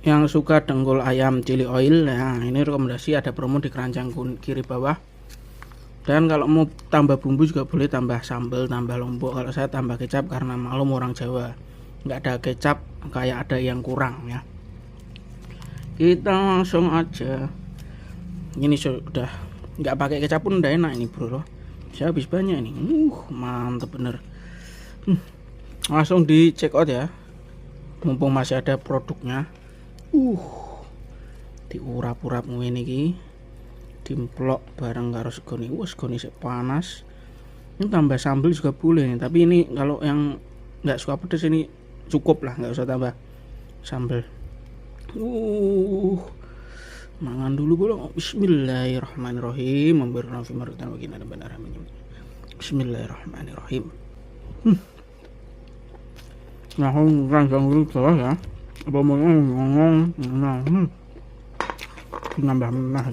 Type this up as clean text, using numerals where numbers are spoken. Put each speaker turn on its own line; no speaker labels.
yang suka dengkul ayam chili oil, nah ini rekomendasi, ada promo di keranjang kiri bawah. Dan kalau mau tambah bumbu juga boleh, tambah sambal, tambah lombok. Kalau saya tambah kecap karena malum orang Jawa nggak ada kecap, kayak ada yang kurang ya. Kita langsung aja. Ini sudah nggak pakai kecap pun udah enak ini bro. Saya habis banyak ini. Mantep bener. Langsung di check out ya, mumpung masih ada produknya. Diurap-urap ngene iki, dimplok bareng karo segoni. Segoni sik panas. Ini tambah sambal juga boleh nih, tapi ini kalau yang nggak suka pedas ini cukup lah, nggak usah tambah sambal. Mangan dulu bolong. Bismillahirrahmanirrahim. Bismillahirrahmanirrahim. Nah, keranjang dulu bawah ya. Apa mau ngomong nambah menah.